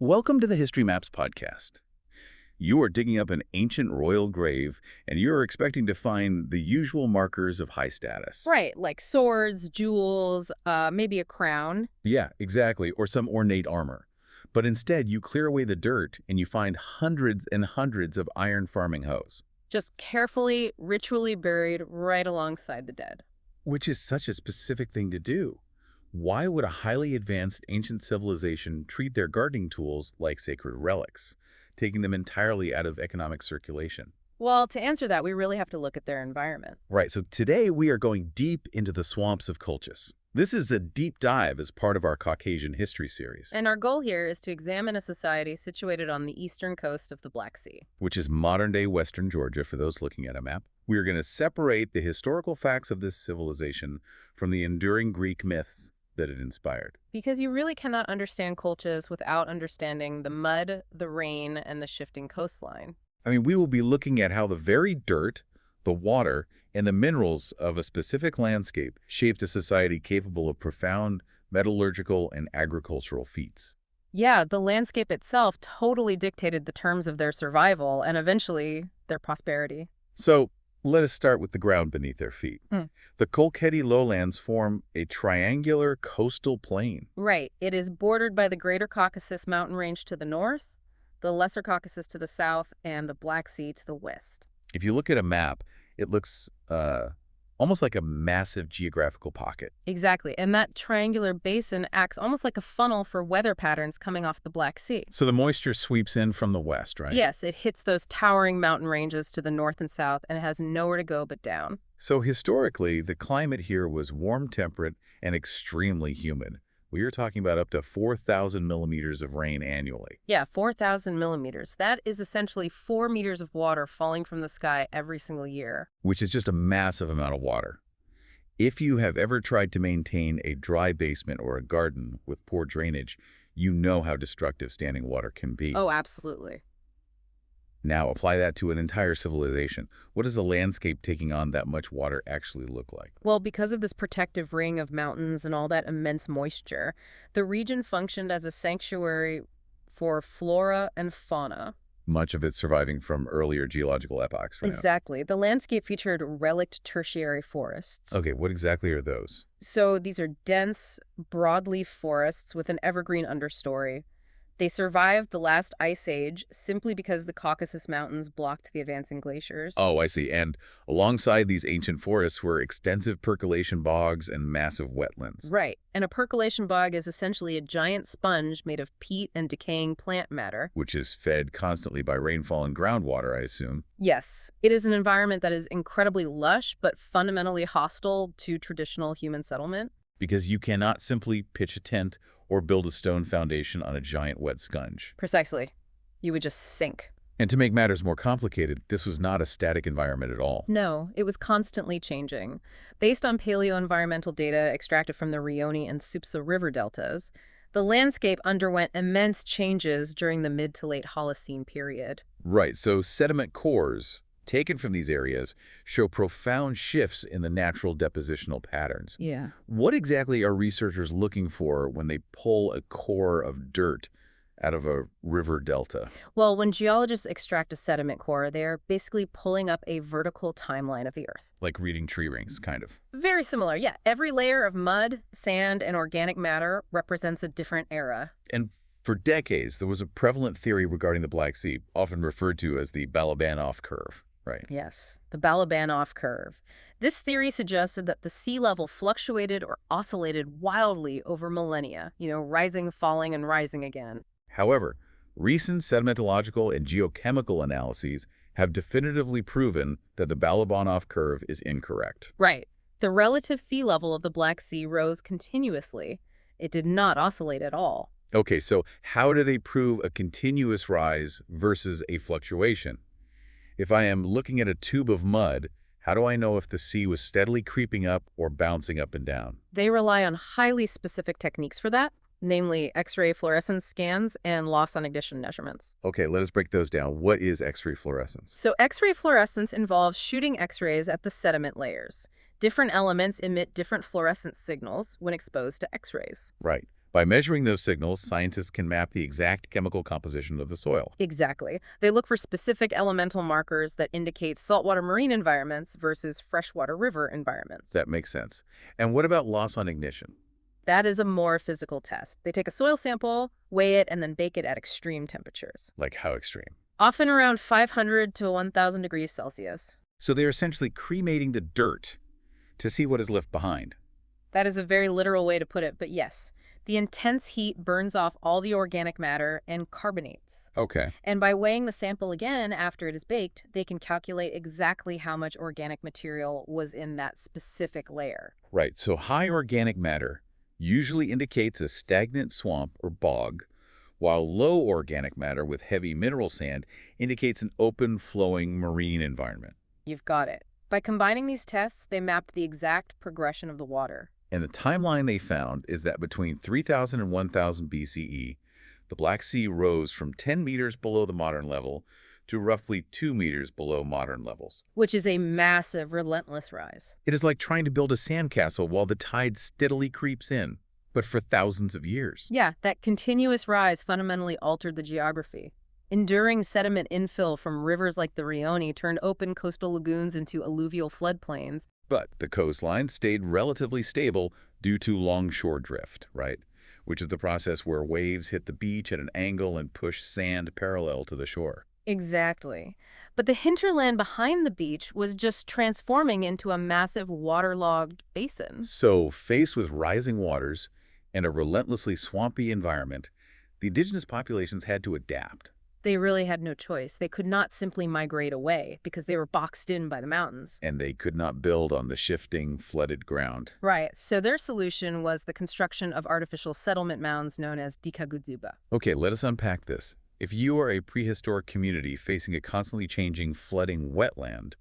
Welcome to the History Maps podcast. You are digging up an ancient royal grave, and you're expecting to find the usual markers of high status. Right, like swords, jewels, maybe a crown. Yeah, exactly, or some ornate armor. But instead, you clear away the dirt, and you find hundreds and hundreds of iron farming hoes. Just carefully, ritually buried right alongside the dead. Which is such a specific thing to do. Why would a highly advanced ancient civilization treat their gardening tools like sacred relics, taking them entirely out of economic circulation? Well, to answer that, we really have to look at their environment. Right, so today we are going deep into the swamps of Colchis. This is a deep dive as part of our Caucasian history series, And our goal here is to examine a society situated on the eastern coast of the Black Sea. which is modern-day Western Georgia for those looking at a map. We are going to separate the historical facts of this civilization from the enduring Greek myths that it inspired. Because you really cannot understand Colchis without understanding the mud, the rain, and the shifting coastline. I mean, we will be looking at how the very dirt, the water, and the minerals of a specific landscape shaped a society capable of profound metallurgical and agricultural feats. Yeah, the landscape itself totally dictated the terms of their survival and eventually their prosperity. So, let us start with the ground beneath their feet. The Colchis lowlands form a triangular coastal plain. Right. It is bordered by the Greater Caucasus mountain range to the north, the Lesser Caucasus to the south, and the Black Sea to the west. If you look at a map, it looks almost like a massive geographical pocket. Exactly. And that triangular basin acts almost like a funnel for weather patterns coming off the Black Sea. So the moisture sweeps in from the west, right? Yes, it hits those towering mountain ranges to the north and south, and it has nowhere to go but down. So historically, the climate here was warm, temperate, and extremely humid. We are talking about up to 4,000 millimeters of rain annually. Yeah, 4,000 millimeters. That is essentially 4 meters of water falling from the sky every single year. Which is just a massive amount of water. If you have ever tried to maintain a dry basement or a garden with poor drainage, you know how destructive standing water can be. Oh, absolutely. Now apply that to an entire civilization. What does a landscape taking on that much water actually look like? Well, because of this protective ring of mountains and all that immense moisture, the region functioned as a sanctuary for flora and fauna. Much of it surviving from earlier geological epochs, right? Exactly. The landscape featured relict tertiary forests. Okay, what exactly are those? So these are dense, broadleaf forests with an evergreen understory. They survived the last ice age simply because the Caucasus Mountains blocked the advancing glaciers. Oh, I see. And alongside these ancient forests were extensive percolation bogs and massive wetlands. Right. And a percolation bog is essentially a giant sponge made of peat and decaying plant matter. Which is fed constantly by rainfall and groundwater, I assume. Yes, it is an environment that is incredibly lush but fundamentally hostile to traditional human settlement. Because you cannot simply pitch a tent or build a stone foundation on a giant wet sponge. Precisely. You would just sink. And to make matters more complicated, this was not a static environment at all. No, it was constantly changing. Based on paleo-environmental data extracted from the Rioni and Supsa river deltas, the landscape underwent immense changes during the mid to late Holocene period. Right, so sediment cores taken from these areas show profound shifts in the natural depositional patterns. Yeah. What exactly are researchers looking for when they pull a core of dirt out of a river delta? Well, when geologists extract a sediment core, they're basically pulling up a vertical timeline of the Earth. Like reading tree rings, kind of. Very similar, yeah. Every layer of mud, sand, and organic matter represents a different era. And for decades, there was a prevalent theory regarding the Black Sea, often referred to as the Balabanov curve. Right. Yes, the Balabanov curve. This theory suggested that the sea level fluctuated or oscillated wildly over millennia, rising, falling, and rising again. However, recent sedimentological and geochemical analyses have definitively proven that the Balabanov curve is incorrect. Right. The relative sea level of the Black Sea rose continuously. It did not oscillate at all. Okay, so how do they prove a continuous rise versus a fluctuation? If I am looking at a tube of mud, how do I know if the sea was steadily creeping up or bouncing up and down? They rely on highly specific techniques for that, namely X-ray fluorescence scans and loss on ignition measurements. Okay, let us break those down. What is X-ray fluorescence? So X-ray fluorescence involves shooting X-rays at the sediment layers. Different elements emit different fluorescent signals when exposed to X-rays. Right. By measuring those signals, scientists can map the exact chemical composition of the soil. Exactly. They look for specific elemental markers that indicate saltwater marine environments versus freshwater river environments. That makes sense. And what about loss on ignition? That is a more physical test. They take a soil sample, weigh it, and then bake it at extreme temperatures. Like how extreme? Often around 500 to 1,000 degrees Celsius. So they're essentially cremating the dirt to see what is left behind. That is a very literal way to put it, but yes. The intense heat burns off all the organic matter and carbonates. Okay. And by weighing the sample again after it is baked, they can calculate exactly how much organic material was in that specific layer. Right, so high organic matter usually indicates a stagnant swamp or bog, while low organic matter with heavy mineral sand indicates an open, flowing marine environment. You've got it. By combining these tests, they mapped the exact progression of the water. And the timeline they found is that between 3000 and 1000 BCE, the Black Sea rose from 10 meters below the modern level to roughly 2 meters below modern levels. Which is a massive, relentless rise. It is like trying to build a sandcastle while the tide steadily creeps in, but for thousands of years. Yeah, that continuous rise fundamentally altered the geography. Enduring sediment infill from rivers like the Rioni turned open coastal lagoons into alluvial floodplains. But the coastline stayed relatively stable due to longshore drift, right? Which is the process where waves hit the beach at an angle and push sand parallel to the shore. Exactly. But the hinterland behind the beach was just transforming into a massive waterlogged basin. So, faced with rising waters and a relentlessly swampy environment, the indigenous populations had to adapt. They really had no choice. They could not simply migrate away because they were boxed in by the mountains. And they could not build on the shifting, flooded ground. Right. So their solution was the construction of artificial settlement mounds known as dikaguzuba. Okay, let us unpack this. If you are a prehistoric community facing a constantly changing, flooding wetland,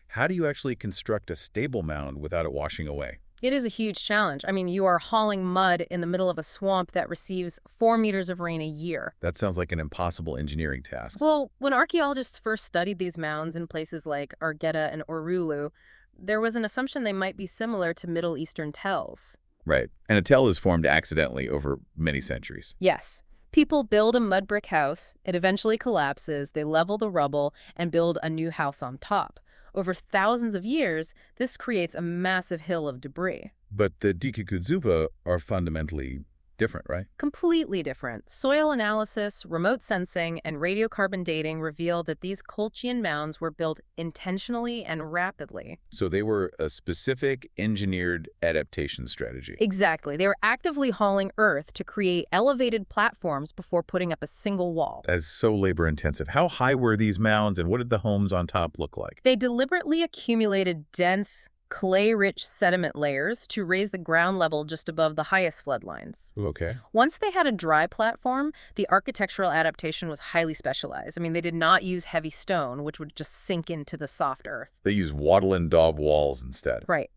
how do you actually construct a stable mound without it washing away? It is a huge challenge. I mean, you are hauling mud in the middle of a swamp that receives 4 meters of rain a year. That sounds like an impossible engineering task. Well, when archaeologists first studied these mounds in places like Argetta and Orulu, there was an assumption they might be similar to Middle Eastern tells. Right. And a tell is formed accidentally over many centuries. Yes. People build a mud brick house, it eventually collapses, they level the rubble, and build a new house on top. Over thousands of years, this creates a massive hill of debris. But the Dikikuzupa are fundamentally different, right? Completely different. Soil analysis, remote sensing, and radiocarbon dating reveal that these Colchian mounds were built intentionally and rapidly. So they were a specific engineered adaptation strategy. Exactly. They were actively hauling earth to create elevated platforms before putting up a single wall. That is so labor-intensive. How high were these mounds, and what did the homes on top look like? They deliberately accumulated dense, clay-rich sediment layers to raise the ground level just above the highest floodlines. Okay. Once they had a dry platform, the architectural adaptation was highly specialized. I mean, they did not use heavy stone, which would just sink into the soft earth. They used wattle and daub walls instead. Right.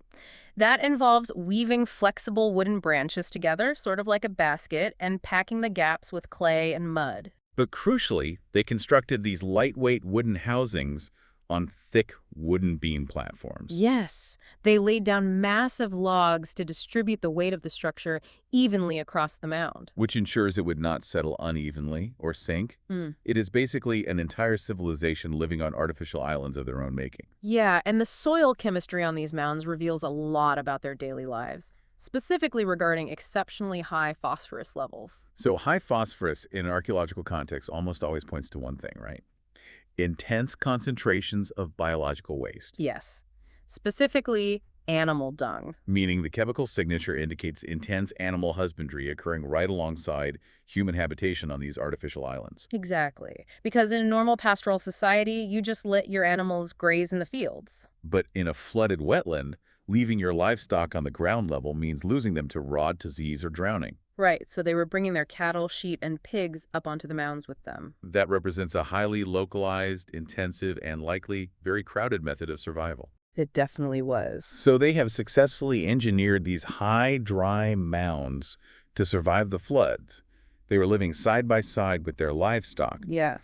That involves weaving flexible wooden branches together, sort of like a basket, and packing the gaps with clay and mud. But crucially, they constructed these lightweight wooden housings on thick wooden beam platforms. Yes, they laid down massive logs to distribute the weight of the structure evenly across the mound. Which ensures it would not settle unevenly or sink. It is basically an entire civilization living on artificial islands of their own making. Yeah, and the soil chemistry on these mounds reveals a lot about their daily lives, specifically regarding exceptionally high phosphorus levels. So high phosphorus in an archaeological context almost always points to one thing, right? Intense concentrations of biological waste. Yes, specifically animal dung. Meaning the chemical signature indicates intense animal husbandry occurring right alongside human habitation on these artificial islands. Exactly. Because in a normal pastoral society, you just let your animals graze in the fields. But in a flooded wetland, leaving your livestock on the ground level means losing them to rot, disease, or drowning. Right, so they were bringing their cattle, sheep, and pigs up onto the mounds with them. That represents a highly localized, intensive, and likely very crowded method of survival. It definitely was. So they have successfully engineered these high, dry mounds to survive the floods. They were living side by side with their livestock. Yeah.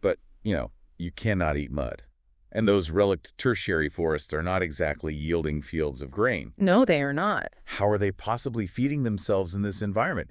But, you cannot eat mud. And those relict tertiary forests are not exactly yielding fields of grain. No, they are not. How are they possibly feeding themselves in this environment?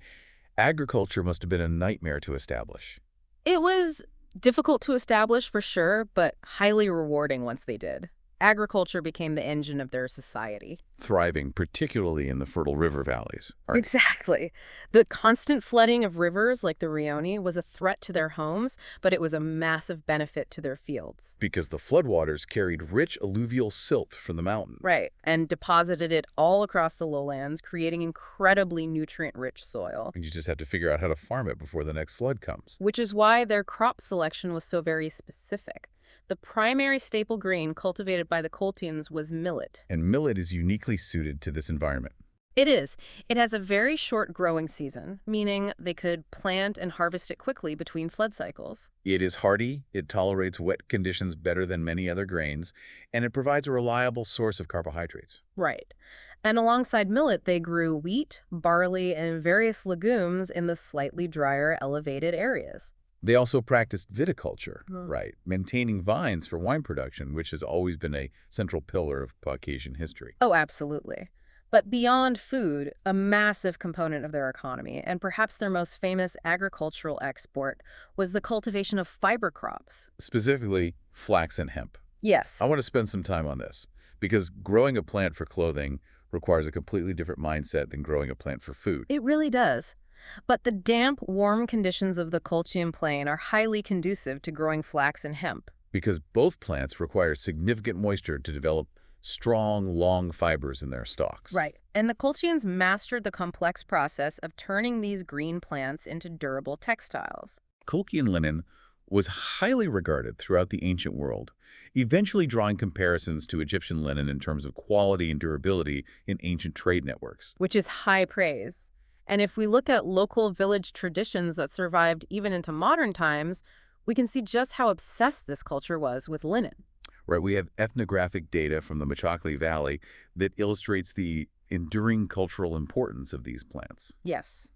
Agriculture must have been a nightmare to establish. It was difficult to establish for sure, but highly rewarding once they did. Agriculture became the engine of their society. Thriving particularly in the fertile river valleys. Exactly. The constant flooding of rivers like the Rioni was a threat to their homes, but it was a massive benefit to their fields. Because the floodwaters carried rich alluvial silt from the mountain. Right, and deposited it all across the lowlands, creating incredibly nutrient-rich soil. And you just have to figure out how to farm it before the next flood comes. Which is why their crop selection was so very specific. The primary staple grain cultivated by the Colchians was millet. And millet is uniquely suited to this environment. It is. It has a very short growing season, meaning they could plant and harvest it quickly between flood cycles. It is hardy, it tolerates wet conditions better than many other grains, and it provides a reliable source of carbohydrates. Right. And alongside millet, they grew wheat, barley, and various legumes in the slightly drier, elevated areas. They also practiced viticulture, right, maintaining vines for wine production, which has always been a central pillar of Caucasian history. Oh, absolutely. But beyond food, a massive component of their economy, and perhaps their most famous agricultural export, was the cultivation of fiber crops. Specifically, flax and hemp. Yes. I want to spend some time on this, because growing a plant for clothing requires a completely different mindset than growing a plant for food. It really does. But the damp, warm conditions of the Colchian plain are highly conducive to growing flax and hemp. Because both plants require significant moisture to develop strong, long fibers in their stalks. Right. And the Colchians mastered the complex process of turning these green plants into durable textiles. Colchian linen was highly regarded throughout the ancient world, eventually drawing comparisons to Egyptian linen in terms of quality and durability in ancient trade networks. Which is high praise. And if we look at local village traditions that survived even into modern times, we can see just how obsessed this culture was with linen. Right, we have ethnographic data from the Machakli Valley that illustrates the enduring cultural importance of these plants. Yes.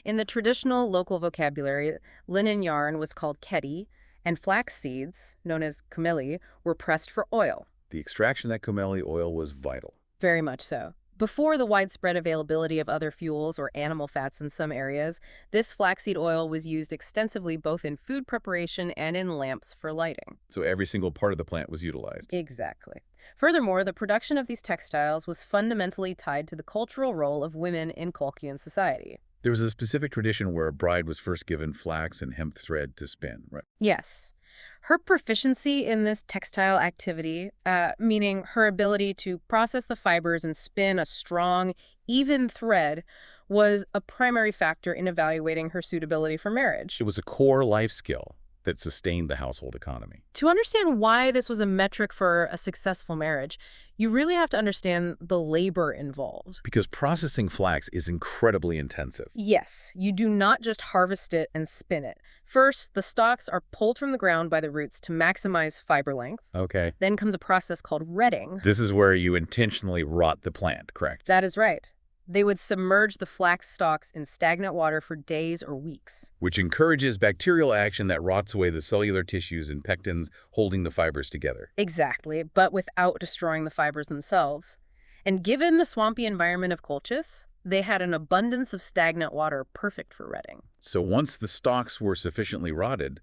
In the traditional local vocabulary, linen yarn was called kedi, and flax seeds, known as kumeli, were pressed for oil. The extraction of that kumeli oil was vital. Very much so. Before the widespread availability of other fuels or animal fats in some areas, this flaxseed oil was used extensively both in food preparation and in lamps for lighting. So every single part of the plant was utilized. Exactly. Furthermore, the production of these textiles was fundamentally tied to the cultural role of women in Colchian society. There was a specific tradition where a bride was first given flax and hemp thread to spin, right? Yes. Her proficiency in this textile activity, meaning her ability to process the fibers and spin a strong, even thread, was a primary factor in evaluating her suitability for marriage. It was a core life skill that sustained the household economy. To understand why this was a metric for a successful marriage, you really have to understand the labor involved. Because processing flax is incredibly intensive. Yes, you do not just harvest it and spin it. First, the stalks are pulled from the ground by the roots to maximize fiber length. Okay. Then comes a process called retting. This is where you intentionally rot the plant, correct? That is right. They would submerge the flax stalks in stagnant water for days or weeks. Which encourages bacterial action that rots away the cellular tissues and pectins holding the fibers together. Exactly, but without destroying the fibers themselves. And given the swampy environment of Colchis, they had an abundance of stagnant water perfect for retting. So once the stalks were sufficiently rotted,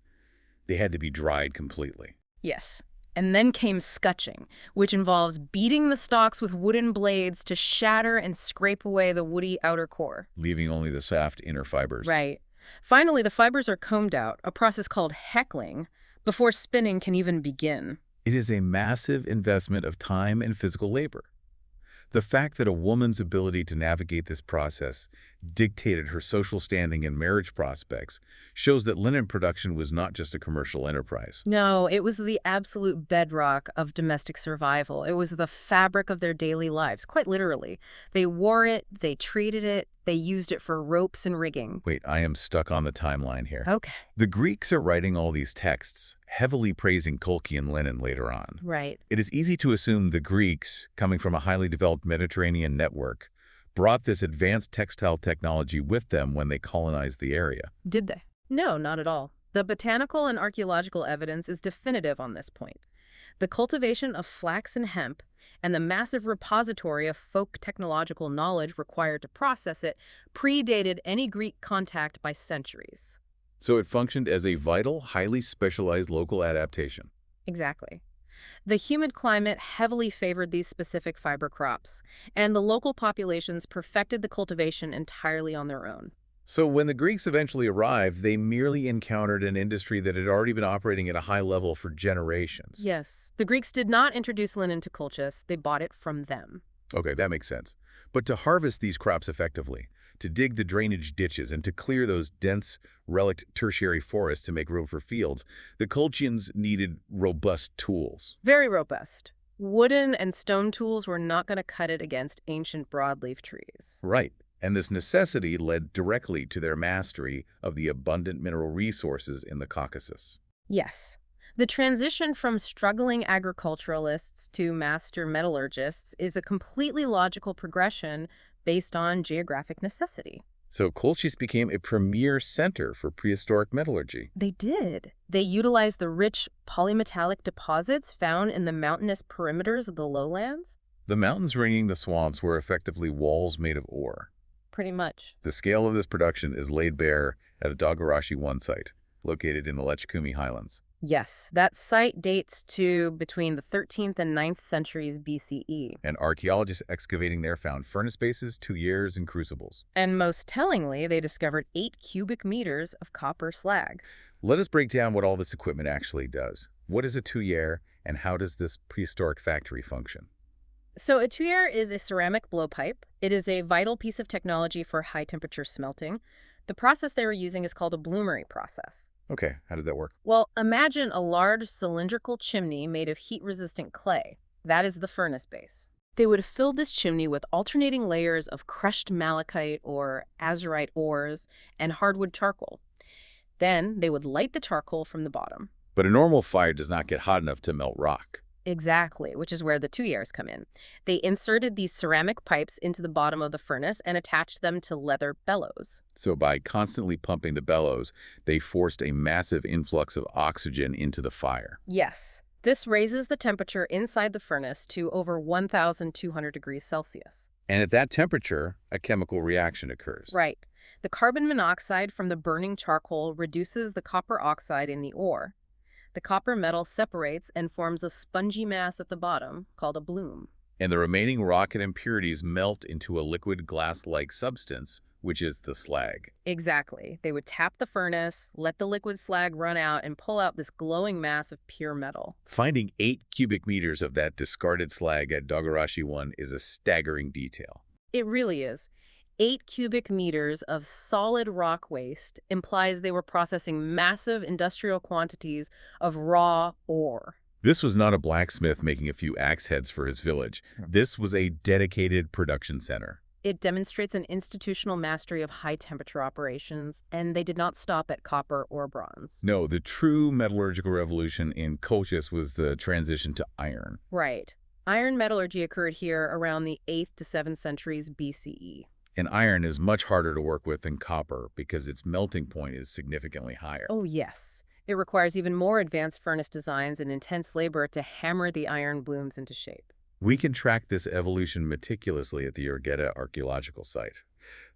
they had to be dried completely. Yes. And then came scutching, which involves beating the stalks with wooden blades to shatter and scrape away the woody outer core. Leaving only the soft inner fibers. Right. Finally, the fibers are combed out, a process called heckling, before spinning can even begin. It is a massive investment of time and physical labor. The fact that a woman's ability to navigate this process dictated her social standing and marriage prospects shows that linen production was not just a commercial enterprise. No, it was the absolute bedrock of domestic survival. It was the fabric of their daily lives, quite literally. They wore it, they treated it, they used it for ropes and rigging. Wait, I am stuck on the timeline here. Okay. The Greeks are writing all these texts, heavily praising Colchian linen later on. Right. It is easy to assume the Greeks, coming from a highly developed Mediterranean network, brought this advanced textile technology with them when they colonized the area. Did they? No, not at all. The botanical and archaeological evidence is definitive on this point. The cultivation of flax and hemp and the massive repository of folk technological knowledge required to process it predated any Greek contact by centuries. So it functioned as a vital, highly specialized local adaptation. Exactly. The humid climate heavily favored these specific fiber crops, and the local populations perfected the cultivation entirely on their own. So when the Greeks eventually arrived, they merely encountered an industry that had already been operating at a high level for generations. Yes, the Greeks did not introduce linen to Colchis, they bought it from them. Okay, that makes sense. But to harvest these crops effectively, to dig the drainage ditches, and to clear those dense, relict tertiary forests to make room for fields, the Colchians needed robust tools. Very robust. Wooden and stone tools were not going to cut it against ancient broadleaf trees. Right. And this necessity led directly to their mastery of the abundant mineral resources in the Caucasus. Yes. The transition from struggling agriculturalists to master metallurgists is a completely logical progression based on geographic necessity. So Colchis became a premier center for prehistoric metallurgy. They did. They utilized the rich polymetallic deposits found in the mountainous perimeters of the lowlands. The mountains ringing the swamps were effectively walls made of ore. Pretty much. The scale of this production is laid bare at the Dogarashi 1 site, located in the Lechkumi Highlands. Yes, that site dates to between the 13th and 9th centuries BCE. And archaeologists excavating there found furnace bases, tuyères, and crucibles. And most tellingly, they discovered 8 cubic meters of copper slag. Let us break down what all this equipment actually does. What is a tuyère, and how does this prehistoric factory function? So a tuyère is a ceramic blowpipe. It is a vital piece of technology for high-temperature smelting. The process they were using is called a bloomery process. Okay, how did that work? Well, imagine a large cylindrical chimney made of heat-resistant clay. That is the furnace base. They would fill this chimney with alternating layers of crushed malachite or azurite ores and hardwood charcoal. Then they would light the charcoal from the bottom. But a normal fire does not get hot enough to melt rock. Exactly, which is where the tuyères come in. They inserted these ceramic pipes into the bottom of the furnace and attached them to leather bellows. So by constantly pumping the bellows, they forced a massive influx of oxygen into the fire. Yes, this raises the temperature inside the furnace to over 1,200 degrees Celsius. And at that temperature, a chemical reaction occurs. Right. The carbon monoxide from the burning charcoal reduces the copper oxide in the ore. The copper metal separates and forms a spongy mass at the bottom called a bloom. And the remaining rock and impurities melt into a liquid glass-like substance, which is the slag. Exactly. They would tap the furnace, let the liquid slag run out, and pull out this glowing mass of pure metal. Finding 8 cubic meters of that discarded slag at Dogarashi 1 is a staggering detail. It really is. 8 cubic meters of solid rock waste implies they were processing massive industrial quantities of raw ore. This was not a blacksmith making a few axe heads for his village. This was a dedicated production center. It demonstrates an institutional mastery of high-temperature operations, and they did not stop at copper or bronze. No, the true metallurgical revolution in Colchis was the transition to iron. Right. Iron metallurgy occurred here around the 8th to 7th centuries BCE. And iron is much harder to work with than copper because its melting point is significantly higher. Oh, yes. It requires even more advanced furnace designs and intense labor to hammer the iron blooms into shape. We can track this evolution meticulously at the Urgeta archaeological site.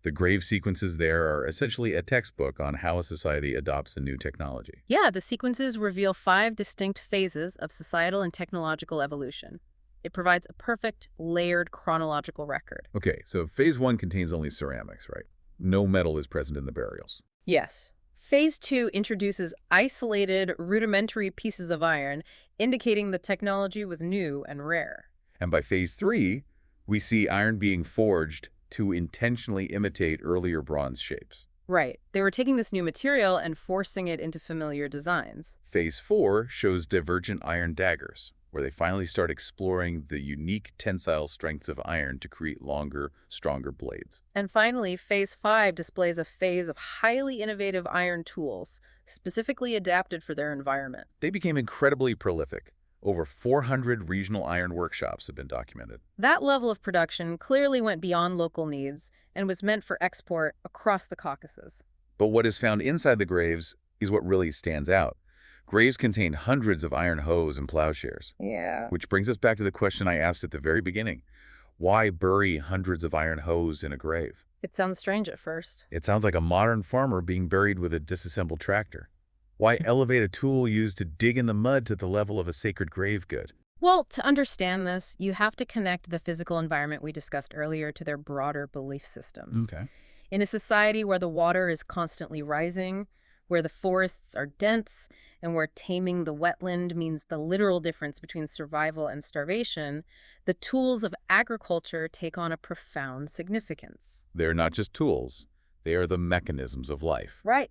The grave sequences there are essentially a textbook on how a society adopts a new technology. Yeah, the sequences reveal 5 distinct phases of societal and technological evolution. It provides a perfect, layered chronological record. Okay, so phase 1 contains only ceramics, right? No metal is present in the burials. Yes. Phase 2 introduces isolated, rudimentary pieces of iron, indicating the technology was new and rare. And by phase 3, we see iron being forged to intentionally imitate earlier bronze shapes. Right. They were taking this new material and forcing it into familiar designs. Phase 4 shows divergent iron daggers, where they finally start exploring the unique tensile strengths of iron to create longer, stronger blades. And finally, Phase 5 displays a phase of highly innovative iron tools, specifically adapted for their environment. They became incredibly prolific. Over 400 regional iron workshops have been documented. That level of production clearly went beyond local needs and was meant for export across the Caucasus. But what is found inside the graves is what really stands out. Graves contained hundreds of iron hoes and plowshares. Yeah. Which brings us back to the question I asked at the very beginning. Why bury hundreds of iron hoes in a grave? It sounds strange at first. It sounds like a modern farmer being buried with a disassembled tractor. Why elevate a tool used to dig in the mud to the level of a sacred grave good? Well, to understand this, you have to connect the physical environment we discussed earlier to their broader belief systems. Okay. In a society where the water is constantly rising, where the forests are dense, and where taming the wetland means the literal difference between survival and starvation, the tools of agriculture take on a profound significance. They're not just tools. They are the mechanisms of life. Right.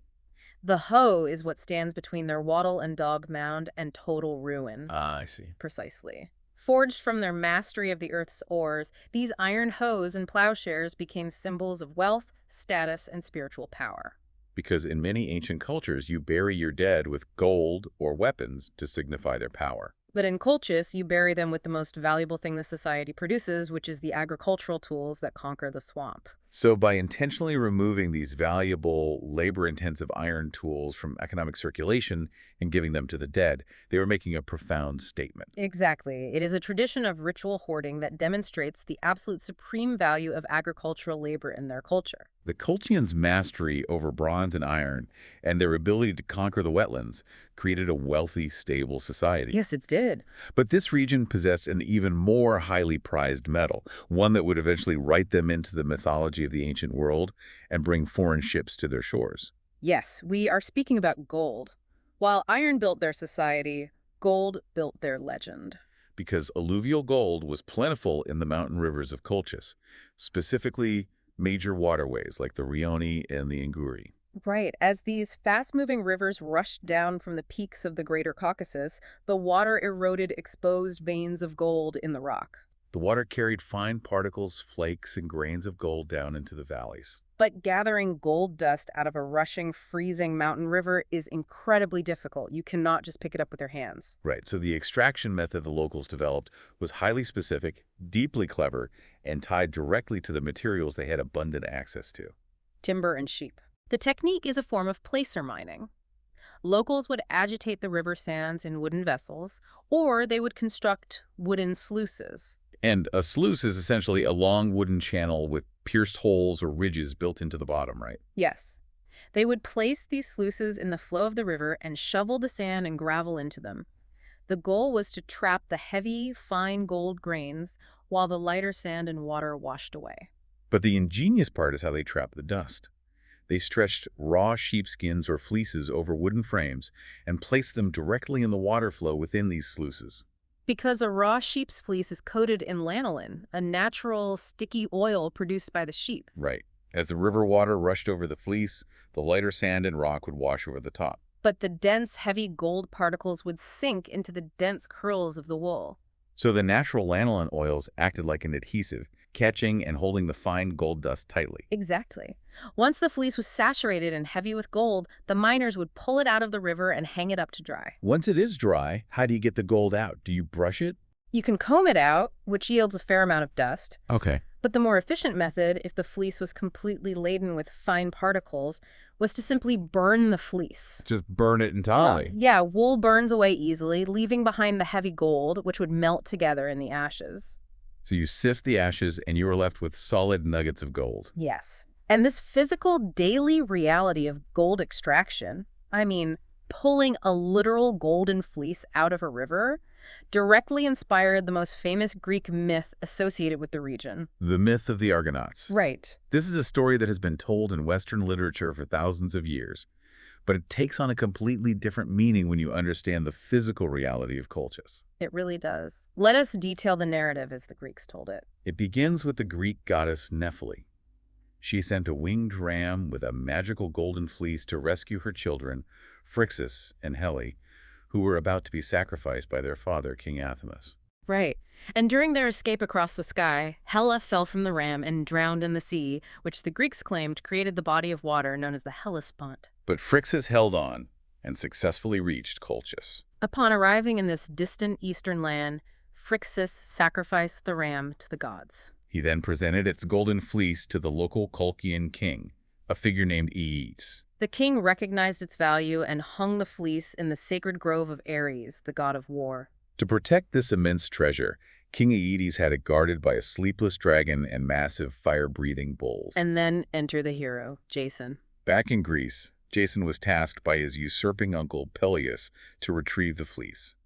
The hoe is what stands between their wattle and dog mound and total ruin. Ah, I see. Precisely. Forged from their mastery of the earth's ores, these iron hoes and plowshares became symbols of wealth, status, and spiritual power. Because in many ancient cultures, you bury your dead with gold or weapons to signify their power. But in Colchis, you bury them with the most valuable thing the society produces, which is the agricultural tools that conquer the swamp. So by intentionally removing these valuable, labor-intensive iron tools from economic circulation and giving them to the dead, they were making a profound statement. Exactly. It is a tradition of ritual hoarding that demonstrates the absolute supreme value of agricultural labor in their culture. The Colchians' mastery over bronze and iron and their ability to conquer the wetlands created a wealthy, stable society. Yes, it did. But this region possessed an even more highly prized metal, one that would eventually write them into the mythology of the ancient world and bring foreign ships to their shores. Yes, we are speaking about gold. While iron built their society, gold built their legend. Because alluvial gold was plentiful in the mountain rivers of Colchis, specifically major waterways like the Rioni and the Inguri. Right. As these fast-moving rivers rushed down from the peaks of the Greater Caucasus, the water eroded exposed veins of gold in the rock. The water carried fine particles, flakes, and grains of gold down into the valleys. But gathering gold dust out of a rushing, freezing mountain river is incredibly difficult. You cannot just pick it up with your hands. Right, so the extraction method the locals developed was highly specific, deeply clever, and tied directly to the materials they had abundant access to. Timber and sheep. The technique is a form of placer mining. Locals would agitate the river sands in wooden vessels, or they would construct wooden sluices. And a sluice is essentially a long wooden channel with pierced holes or ridges built into the bottom, right? Yes. They would place these sluices in the flow of the river and shovel the sand and gravel into them. The goal was to trap the heavy, fine gold grains while the lighter sand and water washed away. But the ingenious part is how they trapped the dust. They stretched raw sheepskins or fleeces over wooden frames and placed them directly in the water flow within these sluices. Because a raw sheep's fleece is coated in lanolin, a natural, sticky oil produced by the sheep. Right. As the river water rushed over the fleece, the lighter sand and rock would wash over the top. But the dense, heavy gold particles would sink into the dense curls of the wool. So the natural lanolin oils acted like an adhesive, catching and holding the fine gold dust tightly. Exactly. Once the fleece was saturated and heavy with gold, the miners would pull it out of the river and hang it up to dry. Once it is dry, how do you get the gold out? Do you brush it? You can comb it out, which yields a fair amount of dust. Okay. But the more efficient method, if the fleece was completely laden with fine particles, was to simply burn the fleece. Just burn it entirely. Yeah, wool burns away easily, leaving behind the heavy gold, which would melt together in the ashes. So you sift the ashes and you are left with solid nuggets of gold. Yes. And this physical daily reality of gold extraction, I mean, pulling a literal golden fleece out of a river, directly inspired the most famous Greek myth associated with the region. The myth of the Argonauts. Right. This is a story that has been told in Western literature for thousands of years, but it takes on a completely different meaning when you understand the physical reality of Colchis. It really does. Let us detail the narrative as the Greeks told it. It begins with the Greek goddess Nephele. She sent a winged ram with a magical golden fleece to rescue her children, Phrixus and Helle, who were about to be sacrificed by their father, King Athamas. Right. And during their escape across the sky, Helle fell from the ram and drowned in the sea, which the Greeks claimed created the body of water known as the Hellespont. But Phrixus held on and successfully reached Colchis. Upon arriving in this distant eastern land, Phrixus sacrificed the ram to the gods. He then presented its golden fleece to the local Colchian king, a figure named Eis. The king recognized its value and hung the fleece in the sacred grove of Ares, the god of war. To protect this immense treasure, King Aeetes had it guarded by a sleepless dragon and massive fire-breathing bulls. And then enter the hero, Jason. Back in Greece, Jason was tasked by his usurping uncle Peleus to retrieve the fleece.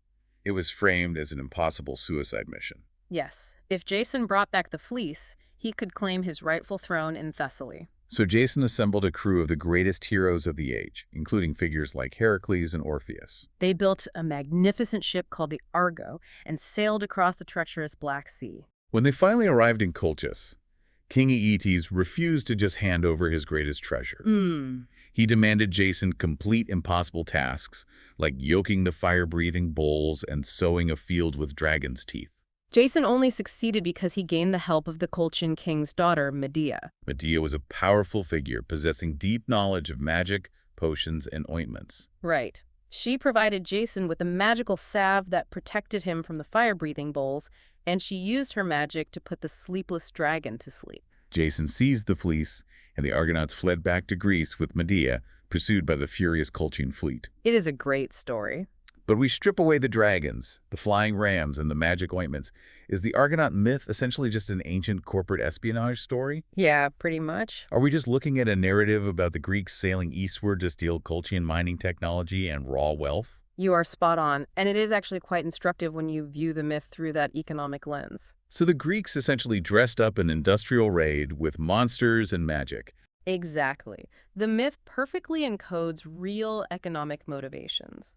It was framed as an impossible suicide mission. Yes, if Jason brought back the fleece, he could claim his rightful throne in Thessaly. So Jason assembled a crew of the greatest heroes of the age, including figures like Heracles and Orpheus. They built a magnificent ship called the Argo and sailed across the treacherous Black Sea. When they finally arrived in Colchis, King Aeetes refused to just hand over his greatest treasure. He demanded Jason complete impossible tasks, like yoking the fire-breathing bulls and sowing a field with dragon's teeth. Jason only succeeded because he gained the help of the Colchian king's daughter, Medea. Medea was a powerful figure possessing deep knowledge of magic, potions, and ointments. Right. She provided Jason with a magical salve that protected him from the fire-breathing bulls, and she used her magic to put the sleepless dragon to sleep. Jason seized the fleece, and the Argonauts fled back to Greece with Medea, pursued by the furious Colchian fleet. It is a great story. But we strip away the dragons, the flying rams, and the magic ointments. Is the Argonaut myth essentially just an ancient corporate espionage story? Yeah, pretty much. Are we just looking at a narrative about the Greeks sailing eastward to steal Colchian mining technology and raw wealth? You are spot on, and it is actually quite instructive when you view the myth through that economic lens. So the Greeks essentially dressed up an industrial raid with monsters and magic. Exactly. The myth perfectly encodes real economic motivations.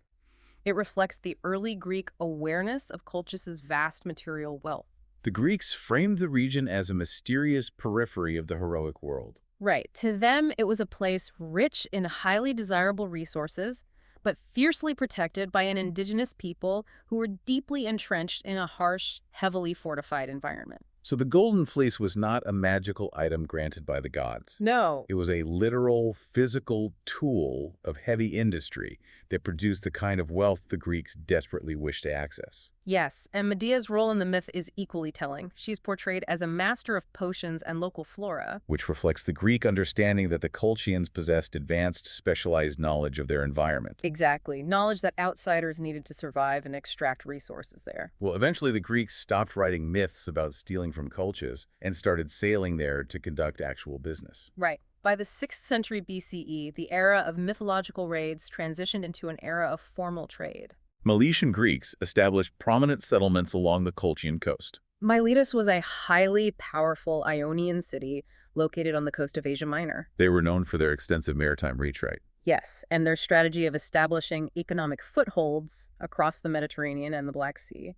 It reflects the early Greek awareness of Colchis's vast material wealth. The Greeks framed the region as a mysterious periphery of the heroic world. Right. To them, it was a place rich in highly desirable resources, but fiercely protected by an indigenous people who were deeply entrenched in a harsh, heavily fortified environment. So the Golden Fleece was not a magical item granted by the gods. No. It was a literal, physical tool of heavy industry that produced the kind of wealth the Greeks desperately wished to access. Yes, and Medea's role in the myth is equally telling. She's portrayed as a master of potions and local flora, Which reflects the Greek understanding that the Colchians possessed advanced, specialized knowledge of their environment. Exactly. Knowledge that outsiders needed to survive and extract resources there. Well, eventually the Greeks stopped writing myths about stealing from Colchis and started sailing there to conduct actual business. Right. By the 6th century BCE, the era of mythological raids transitioned into an era of formal trade. Milesian Greeks established prominent settlements along the Colchian coast. Miletus was a highly powerful Ionian city located on the coast of Asia Minor. They were known for their extensive maritime reach, right? Yes, and their strategy of establishing economic footholds across the Mediterranean and the Black Sea.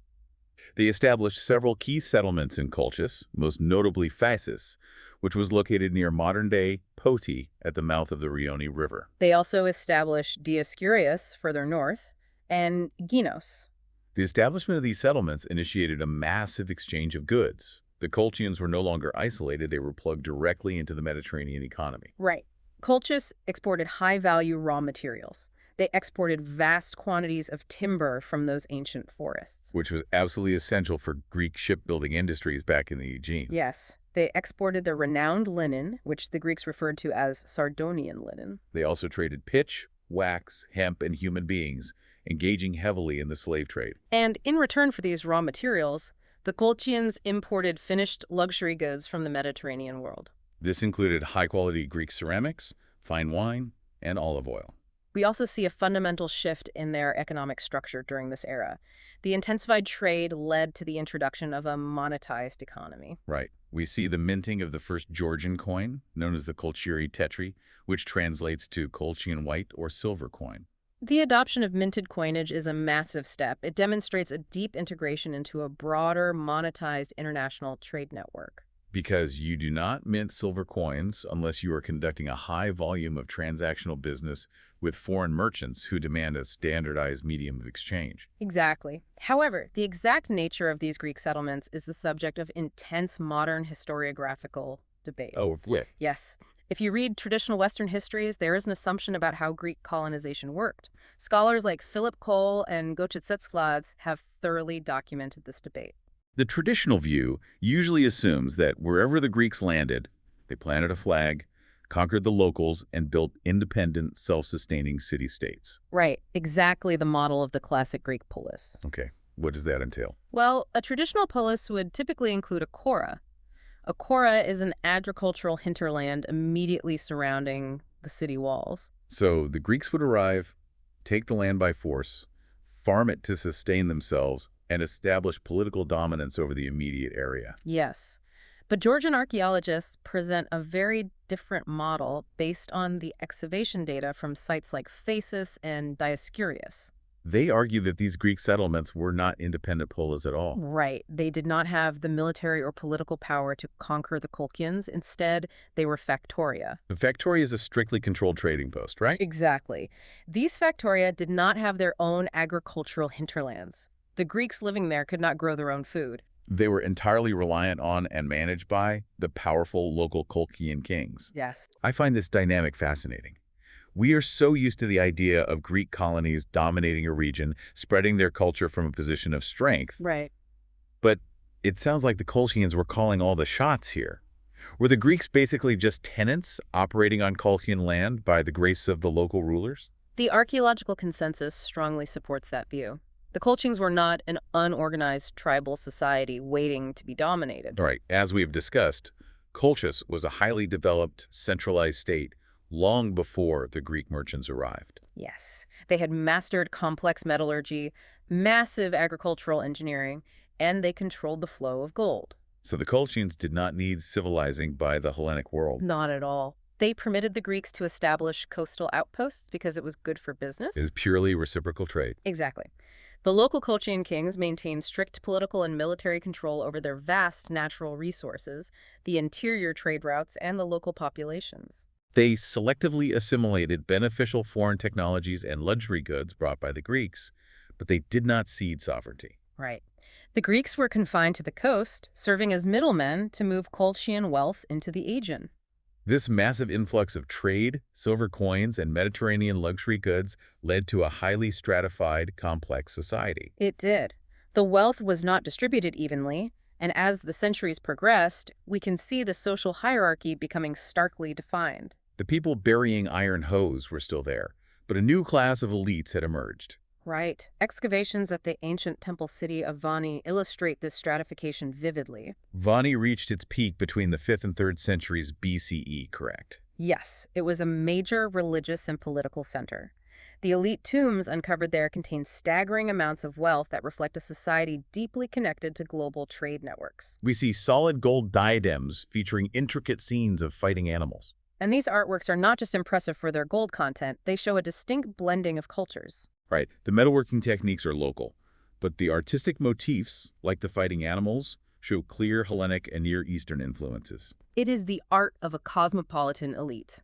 They established several key settlements in Colchis, most notably Phasis, which was located near modern-day Poti at the mouth of the Rioni River. They also established Dioscurius further north and Ginos. The establishment of these settlements initiated a massive exchange of goods. The Colchians were no longer isolated, they were plugged directly into the Mediterranean economy. Right. Colchis exported high-value raw materials. They exported vast quantities of timber from those ancient forests. Which was absolutely essential for Greek shipbuilding industries back in the Aegean. Yes, they exported their renowned linen, which the Greeks referred to as Sardonian linen. They also traded pitch, wax, hemp, and human beings, engaging heavily in the slave trade. And in return for these raw materials, the Colchians imported finished luxury goods from the Mediterranean world. This included high-quality Greek ceramics, fine wine, and olive oil. We also see a fundamental shift in their economic structure during this era. The intensified trade led to the introduction of a monetized economy. Right. We see the minting of the first Georgian coin, known as the Colchiri tetri, which translates to Colchian white or silver coin. The adoption of minted coinage is a massive step. It demonstrates a deep integration into a broader, monetized international trade network. Because you do not mint silver coins unless you are conducting a high volume of transactional business with foreign merchants who demand a standardized medium of exchange. Exactly. However, the exact nature of these Greek settlements is the subject of intense modern historiographical debate. Oh, yeah. Yes. If you read traditional Western histories, there is an assumption about how Greek colonization worked. Scholars like Philip Cole and Gochitsetsklads have thoroughly documented this debate. The traditional view usually assumes that wherever the Greeks landed, they planted a flag, conquered the locals, and built independent, self-sustaining city-states. Right, exactly the model of the classic Greek polis. Okay, what does that entail? Well, a traditional polis would typically include a chora. A chora is an agricultural hinterland immediately surrounding the city walls. So the Greeks would arrive, take the land by force, farm it to sustain themselves, and establish political dominance over the immediate area. Yes. But Georgian archaeologists present a very different model based on the excavation data from sites like Phasis and Dioscurius. They argue that these Greek settlements were not independent polis at all. Right. They did not have the military or political power to conquer the Colchians. Instead, they were factoria. The factory is a strictly controlled trading post, right? Exactly. These factoria did not have their own agricultural hinterlands. The Greeks living there could not grow their own food. They were entirely reliant on and managed by the powerful local Colchian kings. Yes. I find this dynamic fascinating. We are so used to the idea of Greek colonies dominating a region, spreading their culture from a position of strength. Right. But it sounds like the Colchians were calling all the shots here. Were the Greeks basically just tenants operating on Colchian land by the grace of the local rulers? The archaeological consensus strongly supports that view. The Colchians were not an unorganized tribal society waiting to be dominated. All right, as we've discussed, Colchis was a highly developed, centralized state long before the Greek merchants arrived. Yes. They had mastered complex metallurgy, massive agricultural engineering, and they controlled the flow of gold. So the Colchians did not need civilizing by the Hellenic world. Not at all. They permitted the Greeks to establish coastal outposts because it was good for business. It is purely reciprocal trade. Exactly. The local Colchian kings maintained strict political and military control over their vast natural resources, the interior trade routes, and the local populations. They selectively assimilated beneficial foreign technologies and luxury goods brought by the Greeks, but they did not cede sovereignty. Right. The Greeks were confined to the coast, serving as middlemen to move Colchian wealth into the Aegean. This massive influx of trade, silver coins, and Mediterranean luxury goods led to a highly stratified, complex society. It did. The wealth was not distributed evenly, and as the centuries progressed, we can see the social hierarchy becoming starkly defined. The people burying iron hoes were still there, but a new class of elites had emerged. Right. Excavations at the ancient temple city of Vani illustrate this stratification vividly. Vani reached its peak between the 5th and 3rd centuries BCE, correct? Yes, it was a major religious and political center. The elite tombs uncovered there contain staggering amounts of wealth that reflect a society deeply connected to global trade networks. We see solid gold diadems featuring intricate scenes of fighting animals. And these artworks are not just impressive for their gold content, they show a distinct blending of cultures. Right, the metalworking techniques are local, but the artistic motifs, like the fighting animals, show clear Hellenic and Near Eastern influences. It is the art of a cosmopolitan elite.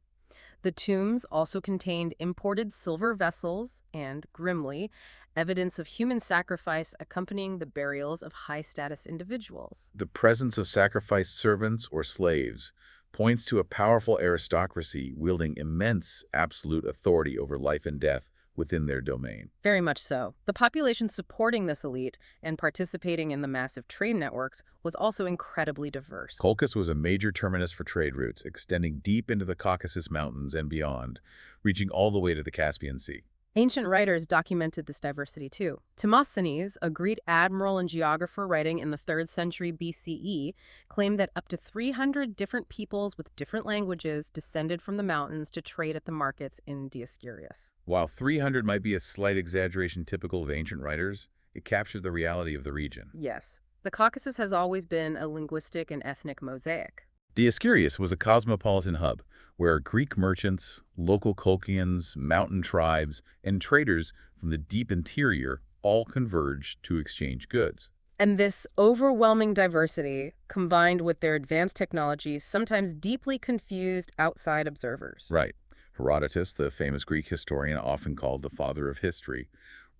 The tombs also contained imported silver vessels and, grimly, evidence of human sacrifice accompanying the burials of high-status individuals. The presence of sacrificed servants or slaves points to a powerful aristocracy wielding immense absolute authority over life and death within their domain. Very much so. The population supporting this elite and participating in the massive trade networks was also incredibly diverse. Colchis was a major terminus for trade routes, extending deep into the Caucasus Mountains and beyond, reaching all the way to the Caspian Sea. Ancient writers documented this diversity too. Timosthenes, a Greek admiral and geographer writing in the 3rd century BCE, claimed that up to 300 different peoples with different languages descended from the mountains to trade at the markets in Dioscurius. While 300 might be a slight exaggeration typical of ancient writers, it captures the reality of the region. Yes, the Caucasus has always been a linguistic and ethnic mosaic. Dioscurius was a cosmopolitan hub where Greek merchants, local Colchians, mountain tribes, and traders from the deep interior all converged to exchange goods. And this overwhelming diversity, combined with their advanced technology, sometimes deeply confused outside observers. Right. Herodotus, the famous Greek historian often called the father of history,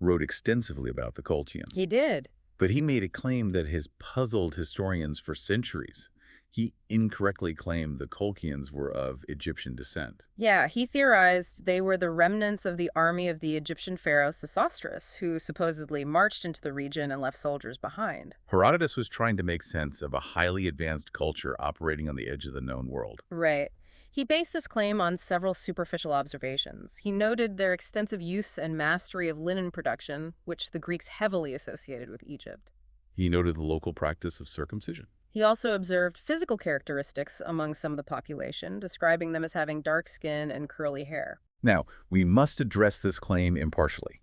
wrote extensively about the Colchians. He did. But he made a claim that has puzzled historians for centuries. He incorrectly claimed the Colchians were of Egyptian descent. Yeah, he theorized they were the remnants of the army of the Egyptian pharaoh Sesostris, who supposedly marched into the region and left soldiers behind. Herodotus was trying to make sense of a highly advanced culture operating on the edge of the known world. Right. He based this claim on several superficial observations. He noted their extensive use and mastery of linen production, which the Greeks heavily associated with Egypt. He noted the local practice of circumcision. He also observed physical characteristics among some of the population, describing them as having dark skin and curly hair. Now, we must address this claim impartially,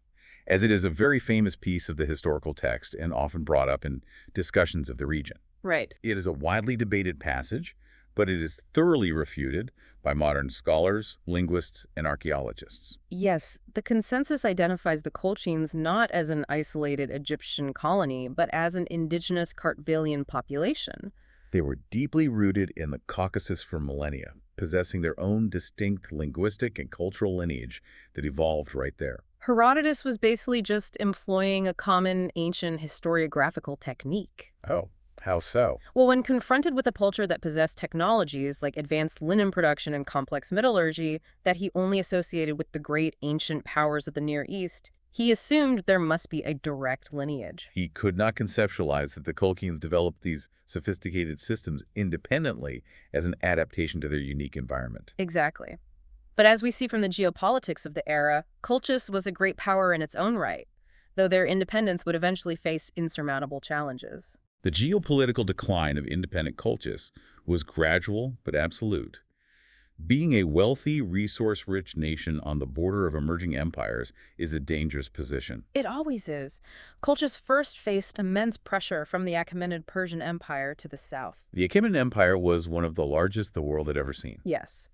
as it is a very famous piece of the historical text and often brought up in discussions of the region. Right. It is a widely debated passage, but it is thoroughly refuted by modern scholars, linguists, and archaeologists. Yes, the consensus identifies the Colchians not as an isolated Egyptian colony, but as an indigenous Kartvelian population. They were deeply rooted in the Caucasus for millennia, possessing their own distinct linguistic and cultural lineage that evolved right there. Herodotus was basically just employing a common ancient historiographical technique. Oh, how so? Well, when confronted with a culture that possessed technologies like advanced linen production and complex metallurgy that he only associated with the great ancient powers of the Near East, he assumed there must be a direct lineage. He could not conceptualize that the Colchians developed these sophisticated systems independently as an adaptation to their unique environment. Exactly. But as we see from the geopolitics of the era, Colchis was a great power in its own right, though their independence would eventually face insurmountable challenges. The geopolitical decline of independent Colchis was gradual but absolute. Being a wealthy, resource-rich nation on the border of emerging empires is a dangerous position. It always is. Colchis first faced immense pressure from the Achaemenid Persian Empire to the south. The Achaemenid Empire was one of the largest the world had ever seen. Yes.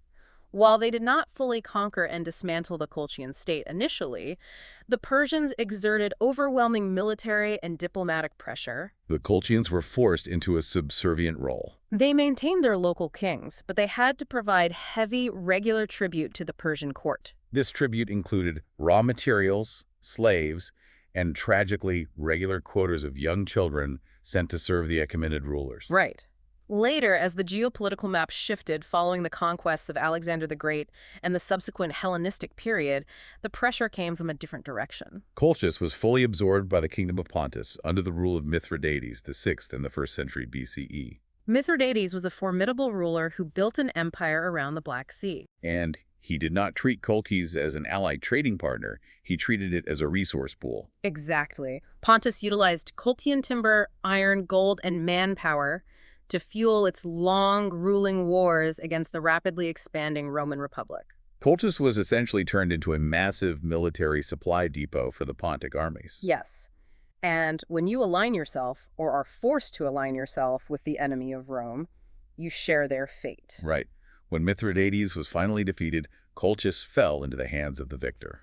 While they did not fully conquer and dismantle the Colchian state initially, the Persians exerted overwhelming military and diplomatic pressure. The Colchians were forced into a subservient role. They maintained their local kings, but they had to provide heavy, regular tribute to the Persian court. This tribute included raw materials, slaves, and tragically regular quotas of young children sent to serve the Achaemenid rulers. Right. Later, as the geopolitical map shifted following the conquests of Alexander the Great and the subsequent Hellenistic period, the pressure came from a different direction. Colchis was fully absorbed by the Kingdom of Pontus under the rule of Mithridates VI in the 1st century BCE. Mithridates was a formidable ruler who built an empire around the Black Sea. And he did not treat Colchis as an allied trading partner. He treated it as a resource pool. Exactly. Pontus utilized Colchian timber, iron, gold, and manpower to fuel its long, ruling wars against the rapidly expanding Roman Republic. Colchis was essentially turned into a massive military supply depot for the Pontic armies. Yes. And when you align yourself, or are forced to align yourself with the enemy of Rome, you share their fate. Right. When Mithridates was finally defeated, Colchis fell into the hands of the victor.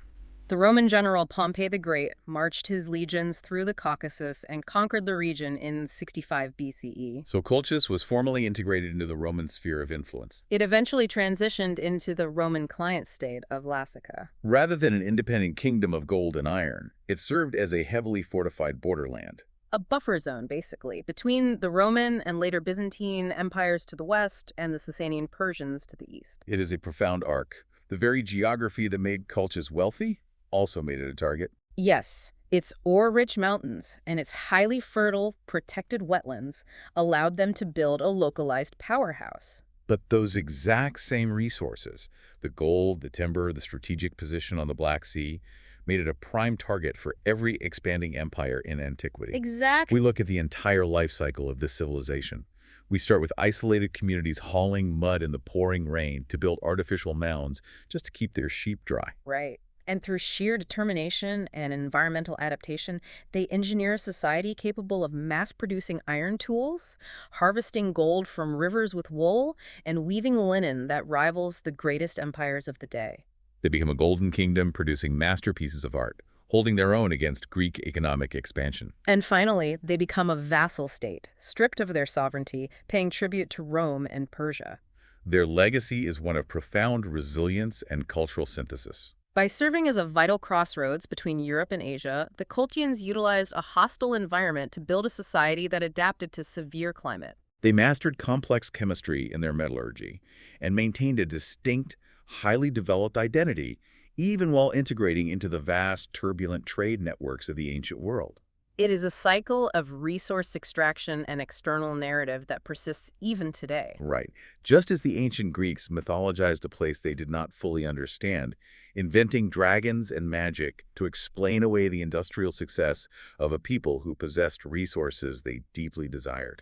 The Roman general Pompey the Great marched his legions through the Caucasus and conquered the region in 65 BCE. So Colchis was formally integrated into the Roman sphere of influence. It eventually transitioned into the Roman client state of Lazica. Rather than an independent kingdom of gold and iron, it served as a heavily fortified borderland. A buffer zone, basically, between the Roman and later Byzantine empires to the west and the Sasanian Persians to the east. It is a profound arc. The very geography that made Colchis wealthy also made it a target. Yes, its ore-rich mountains and its highly fertile, protected wetlands allowed them to build a localized powerhouse. But those exact same resources, the gold, the timber, the strategic position on the Black Sea, made it a prime target for every expanding empire in antiquity. Exactly. We look at the entire life cycle of this civilization. We start with isolated communities hauling mud in the pouring rain to build artificial mounds just to keep their sheep dry. Right. And through sheer determination and environmental adaptation, they engineer a society capable of mass-producing iron tools, harvesting gold from rivers with wool, and weaving linen that rivals the greatest empires of the day. They become a golden kingdom producing masterpieces of art, holding their own against Greek economic expansion. And finally, they become a vassal state, stripped of their sovereignty, paying tribute to Rome and Persia. Their legacy is one of profound resilience and cultural synthesis. By serving as a vital crossroads between Europe and Asia, the Colchians utilized a hostile environment to build a society that adapted to severe climate. They mastered complex chemistry in their metallurgy and maintained a distinct, highly developed identity, even while integrating into the vast, turbulent trade networks of the ancient world. It is a cycle of resource extraction and external narrative that persists even today. Right. Just as the ancient Greeks mythologized a place they did not fully understand, inventing dragons and magic to explain away the industrial success of a people who possessed resources they deeply desired.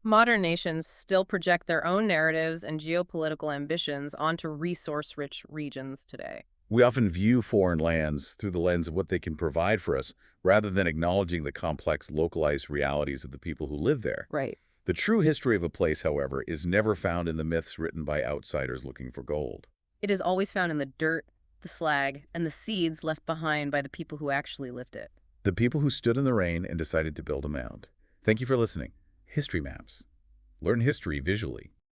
Modern nations still project their own narratives and geopolitical ambitions onto resource-rich regions today. We often view foreign lands through the lens of what they can provide for us, rather than acknowledging the complex, localized realities of the people who live there. Right. The true history of a place, however, is never found in the myths written by outsiders looking for gold. It is always found in the dirt, the slag, and the seeds left behind by the people who actually lived it. The people who stood in the rain and decided to build a mound. Thank you for listening. History Maps. Learn history visually.